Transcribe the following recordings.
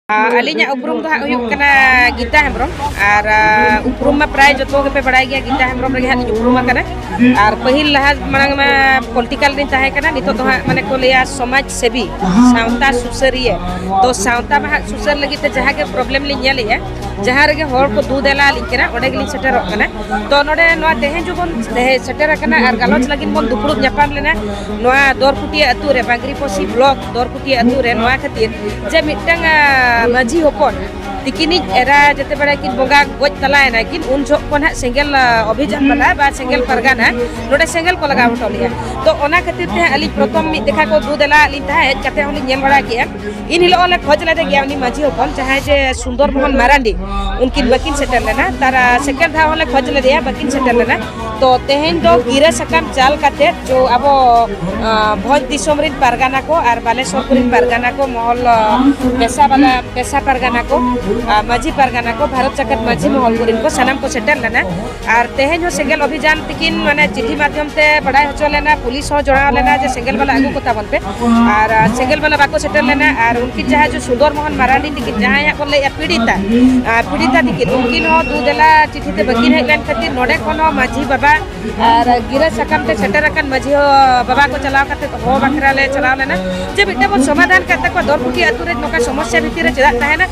Alinya uprum tu huyuk kena Gita Hembrom ar uprum ma pray joto ke pe badai gaya Gita Hembrom lagi hat uprum ma kana ar pahil lahas manang ma political din tahe kana nito to mane ko leya samaj sebi saunta susariye to saunta ma susar lagi te jaha ke problem li nyale ya jaha rege hor ko du dela li kena ode gli setter kana to node no tehen jobon setter kana ar galoch lagi mon dupurut nyapam lena no dorputi atu re bangri posi block dorputi atu re no khatir je mitang Maji hopon tikini era jete bada kin bonga goj talai na kin un jok kon ha single obhijan bala ba single pargana node single ko laga utoliya to ona khatir te ali prothom mi dekha ko du dela ali ta hej kate oni nyel bada kiya in hilo ole khoj lade gya oni Maji hopon jaha je Sundor Mohan Marandi unkin bakin settle lena tara second ha ole khoj lade ya bakin settle lena to tehen do gira sakam jal kate jo abo bhoj disomrin pargana ko ar Baleswar purin pargana ko mohol pesa pargana ko Maji pargana ko Bharat Jagat Maji mohol purin ko sanam ko settle lena ar tehen jo single obhijan tikin mane चिट्ठी माध्यम ते badai hocho lena police हो जोड़ा लेना जे single वाला आगु को ताबन पे और single वाला बाको settle लेना और उनकी जहाँ जो सुंदर मोहन मारांडी तिकिन जहाँ यहाँ बोले या पीड़िता तिकिन उनकिन हो दू देला चिट्ठी ते बगिन है लेन खातिर नोडे कोनो Maji बाबा और गिरा सकम ते सेटर रकन Maji हो बाबा को चलाव करते तो हो बकरा ले चलाव लेना जब इतना बहुत समाधान करते को दौरपुटी अतुरे नौका समस्या भीतर चेदात ताहे ना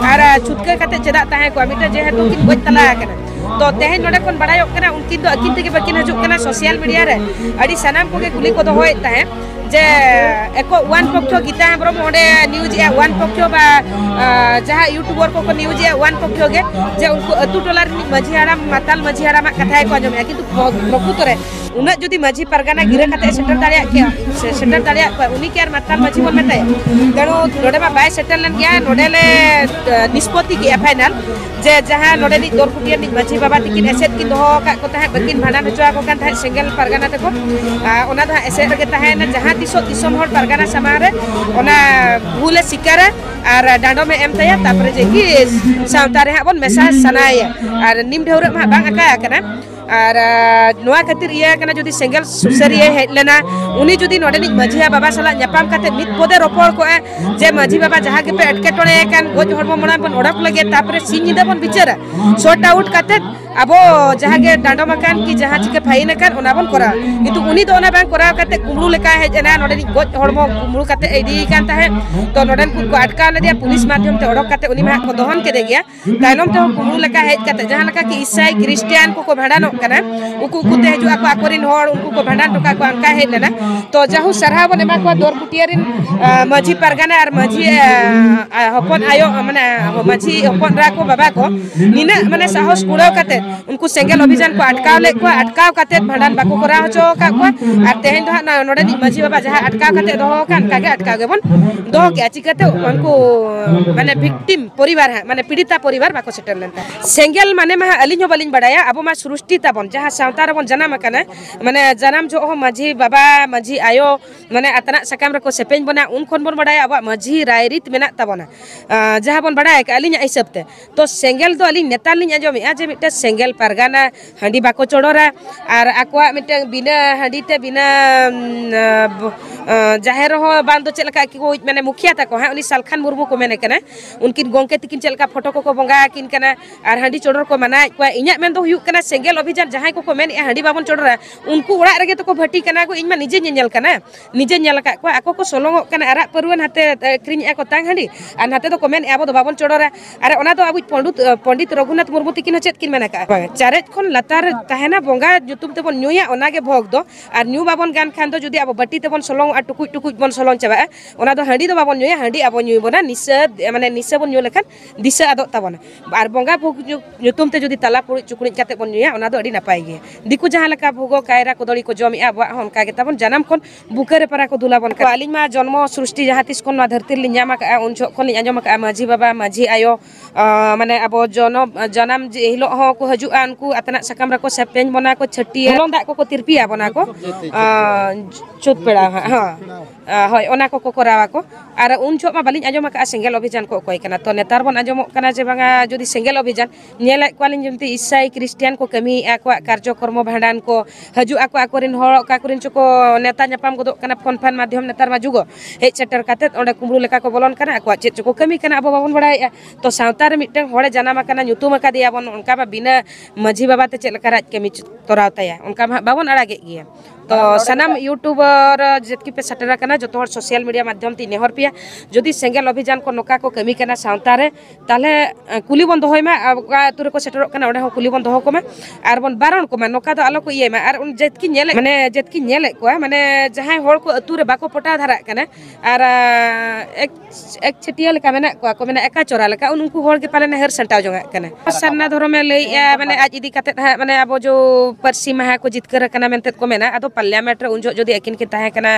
और छुटके करते चेदात ताहे को अमिता जे है तो किन गोज तला करना तो तेहन नोडे कोन बड़ायो कना उनकिन दो अकिन तेगे बकिन हजुक कना सोशल मीडिया रे अडी सनाम कोगे कुली को दोहोय ताहे जे एको वन पक्षो Gita Hembrom ओडे न्यूज या वन पक्षो बा जहां यूट्यूबर को न्यूज या वन पक्षो गे जे उनको अतु टोलार Maji हाराम माताल Maji हाराम कथाय को आजम किंतु प्रकृत रे उना जदि Maji परगना गिरा कते सेटर दाड़िया के सेटर दाड़िया उनी के माताल Maji बोल मेताय तेणु नोडे मा बाय सेटल लन गया नोडे ले निष्पत्ति के फाइनल जे जहां नोडे नि दौरपुटिया नि Maji बाबा तिकिन एसेट की दोहो का को ताहे बकिन भांडा नचवा को कान थाहे सिंगल परगना तको ओना दा एसेट रगे ताहे ना जहां दिसम हर परगना समारे ओना भूले सिकारा और डांडो में एम तया तापरे जे कि सावता रे हाबन मेसा सनाय और निम ढेउरे मा बांग आका कना और नोआ खातिर इया कना जदि सिंगल सुसरिया हेज लेना उनी जदि नोडे नि Maji बाबा सला न्यापाम काते मित पदे रोपड़ को जे Maji बाबा जहां के पे अटके टोणे कान गोज हरमो मना बन ओडक लगे तापरे सिनिदा बन बिचारा शॉर्ट आउट काते अब जहां के डांडो मकान की जहां चिके फाइन कान ओना बन करा किंतु उनी दो ओना बांग करा काते कुमरू लेका हेज एना नोडे नि गोज हरमो कुमरू काते एदी कान ताहे तो नोडन को अटका ले दिया पुलिस माध्यम ते ओडक काते उनी मा को दोहन के दे गया तायनम ते कुमरू लेका हेज काते जहां लेका की ईसाई क्रिश्चियन को भाडानो कना उकु कुते हेजु ako akorin hor unku ko bhandan toka ko anka hej lena to jahu sarha bon ema ko dorputiarin Maji pargana ar Maji hopon ayo mane Maji hopon ra ko baba ko nina mane sahos kudao kate unku single obhijan ko atkaw kate bhandan bako kora hocho ka ko ar tehen do na node ni Maji baba jaha atkaw kate doho kan kage atkaw gebon doho ke achikate unku mane victim poribar ha mane pidita poribar bako settle len single mane ma alin ho balin badaya abo ma srushti tabon jaha सावता रबन जनाम कना माने जनाम जो Maji बाबा Maji आयो माने अतना सकाम रको सेपेन बना उन खन बन बडाय अब Maji रायरित मेना तबना जहां बन बडाय का अलिन हिसाबते तो सिंगल दो अलिन नेता लिन आजमी आज मिटे सिंगल परगाना हंडी बाको चोडोरा और आकवा मिटे बिना हंडी ते बिना जाहेर हो बांदो चलका की को माने मुखिया तको है उनी सालखान मुर्मू को मेने कना उनकिन गोंके तिकिन चलका फोटो को बंगा किन कना और हंडी चोडोर को मना इnya मेन दो हुयु कना सिंगल अभियान जहां को मेन हंडी बाबन चोडरा उनको उड़ा रगे तो को भटी कना को इनमा निजे निजेल कना निजे नेल का को आको को सोलोंग कना अरा परुवन हाते क्रिन एको तांग हंडी आन हाते तो कमेन आबो दो बाबन चोडरा अरे ओना तो आबु पंडित रघुनाथ मुर्मू तिकिन चेत किन मेना का चारेज खन लातार ताहेना बंगा जुतुम तेबन न्यूया ओना गे भोग दो और न्यू बाबन गान खान दो जदी आबो बटी तेबन सोलोंग आ टुकुज बन सोलोंग चाबा ओना दो हंडी दो बाबन न्यूया हंडी आबो न्यू बना निसा माने निसा बन न्यू लेखान दिशा आदो ताबना और बंगा भोग जुतुम ते जदी तला पुरी चुकुनी काते बन न्यूया ओना दो अडी नापाय गे दिकु जहां लका भोगो कायरा कोदड़ी को जमी अब उनका के तबन जन्म खन बुकेरे परा को दुला बन का अलिन मा जन्म सृष्टि जहां तिस खन धरती लिन जामा का उन जो खन आंजम का Maji बाबा Maji आयो माने अब जन्म हिलो हो को हजु उनको अतना सकम रको सेपेन बना को छटी हलंग दा को तिरपिया बना को चुत पेड़ा हां होय ओना को करावा को आर उन जो मा बालिन आंजम का सिंगल अभियान को कोय कना तो नेतार बन आंजम कना जे बांगा जदी सिंगल अभियान नेला क्वालिन जमती ईसाई क्रिश्चियन को कमी आको कार्य कर्म भांडान को हजू आको आकोरिन हर आकोरिन चको नेता नापाम गदो कना फोन फान माध्यम नेतार मा जुगो हेज सेटर काते ओंडे कुमरू लेका को बोलन कना आको चेत चको कमी कना अब बाबन बड़ाय तो सावता रे मिटन हड़े जानामा कना ᱧᱩᱛᱩᱢ आकादिया बन उनका बा बिना माझी बाबा ते चेत लका राज कमी तोराव ताया उनका बाबन अड़ागे गिया तो सनाम यूट्यूबर जितकी पे सटरा कना जो तो सोशल मीडिया माध्यम ती नेहर पिया जदि सेंगेल अभियान को नोका को कमी कना सावता रे ताले कुली बन दोहय मा तुरे को सेटरो कना ओडे हो कुली बन दोहो को मा आर बन बारण को मा नोका दो आलो को इये मा आर उन जेतकी नेले माने जेतकी नेले को माने जहां होड़ को अतुरे बाको पटा धारा कना आर एक छटिया लेका मेना को मेना एका चोरा लेका उनको होड़ के पाले हेर संटाव जोंगा कना सन्ना धर्म में लई माने आज इदी काते माने अब जो परसी महा को जितकर कना मेनते को मेना आदो पार्लियामेंट रे उनजो जदि एकिन के ताहे कना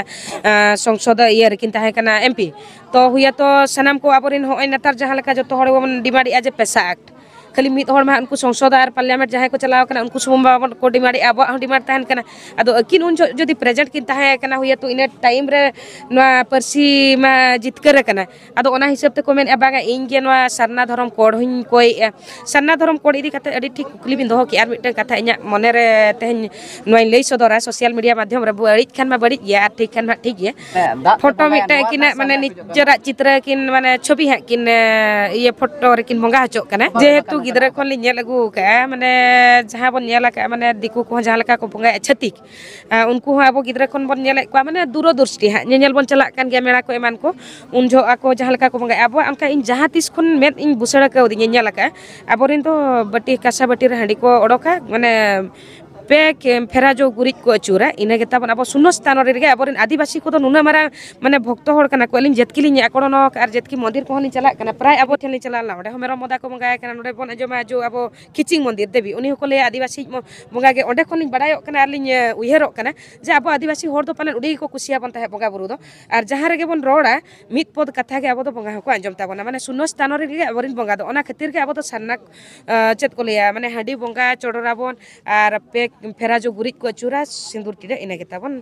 संसद इयर किन ताहे कना एमपी तो हुया तो सनाम को आबरिन होय नेतार जहां लेका जो तो होड़ बन डिमांड आज पैसा एक्ट खाली मित होड़ मा उनको संसद और पार्लियामेंट जहां को चलाव कना उनको सुम बाबन को डिमांड अब डिमांड ताहन कना आदो अकिन उन जदि प्रेजेंट किन ताहे कना हुया तो इन टाइम रे नवा परसी मा जितकर कना आदो ओना हिसाब ते को मेन बागा इन गे नवा सरना धर्म कोड हुन कोई सरना धर्म कोड इदी कते अडी ठीक कुकली बिन दोहो कि आर मिटन कथा इnya मने रे तेहन नवा लई सदरा सोशल मीडिया माध्यम रे बड़ी खान मा बड़ी या ठीक खान मा ठीक या फोटो मिटन किन माने निजरा चित्र किन माने छवि हा किन ये फोटो रे किन मंगा हचो कना जेहेतु गिदरा खन li nyel agu ka mane jaha bon nyela ka mane diku ko jaha leka ko bonga chatik unku ha abo gidra kon bon nyelek ko mane duro dursti ha nyel bon chalak kan ge mera ko eman ko unjo ako jaha leka ko bonga abo anka in jaha tis kon met in busara ka udi nyela ka aborin to bati kasa bati re handi ko odoka mane पे फेरा जो गुरिज को अचूरा इना गेता बन अब सुनो स्थान रे अबरिन आदिवासी को तो नुना मारा माने भक्त होड़ कना को लिन जेतकी लिन आकोड़न आर जेतकी मंदिर को हनी चला कना प्राय अब ठेन चला ला ओडे हमेरा मदा को मंगाय कना नोडे बन अजमा जो अब खिचिंग मंदिर देवी उनी को ले आदिवासी मंगा गे ओडे खन बडाय कना आर लिन उहेरो कना जे अब आदिवासी होड़ तो पाले उडी को कुसिया बन ताहे बंगा बुरु दो आर जहां रे बन रोड़ा मित पद कथा के अब तो बंगा को अंजम ताबना माने सुनो स्थान रे अबरिन बंगा दो ओना खातिर के अब तो सन्ना चेत को लिया माने हाडी बंगा चोडरा बन आर पे फेरा जो गुरिज को अचूरा सिंदूर टिडे इना गेता बन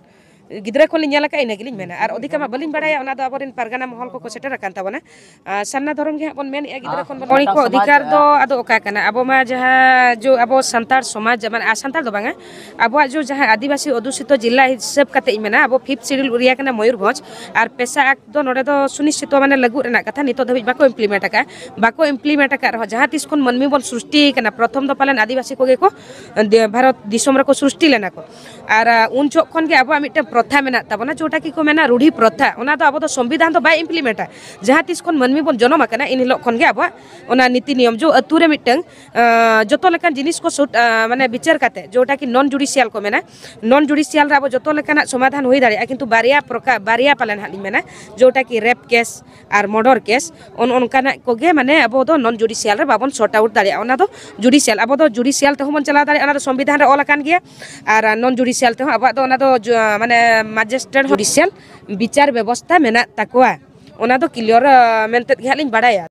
गिद्रा को लिन का इना गिलिन मेना आर अधिका मा बलिन बडाया ओना दो अबरिन पारगाना महल को सेटर कान ताबना सन्ना धर्म गे बन मेन गिद्रा कोन बन को अधिकार दो आदो ओका कना अब मा जहा जो अब संतार समाज माने संतार दो बांगा अब जो जहा आदिवासी अधुषित जिला हिसाब काते मेना अब 5th शेड्यूल उरिया कना मयूरभंज आर पेशा एक्ट दो नोडे दो सुनिश्चित माने लागू रेना कथा नितो धबि बाको इम्प्लीमेंट का रह जहा तिस कोन मनमी बन सृष्टि कना प्रथम दो पालन आदिवासी को गे को भारत दिसम रे को सृष्टि लेना को आर उन जो खन गे अब मिटे प्रथा मेना ताबना जोटा की को मेना रूढ़ी प्रथा ओना तो अब तो संविधान तो बाय इम्प्लीमेंटा जहां तिस खन मनमी बन जन्म आकना इन हिलो खन गे अब ओना नीति नियम जो अतुरे मिटंग जतो लेकान जिनिस को माने विचार काते जोटा की नॉन जुडिशियल को मेना नॉन जुडिशियल रे अब जतो लेकाना समाधान होई दाड़िया किंतु बारिया पालन हाली मेना जोटा की रेप केस आर मर्डर केस उनकाना को गे माने अब दो नॉन जुडिशियल रे बाबन सॉर्ट आउट दाड़िया ओना दो जुडिशियल अब दो जुडिशियल ते हमन चला दाड़िया ओना दो संविधान रे ऑल आकान गया आर नॉन जुडिशियल ते अब दो ओना दो माने मजिस्ट्रेट जुडिशियल विचार व्यवस्था मेना ताकोआ ओना दो क्लियर मेनते हालिन बडाया।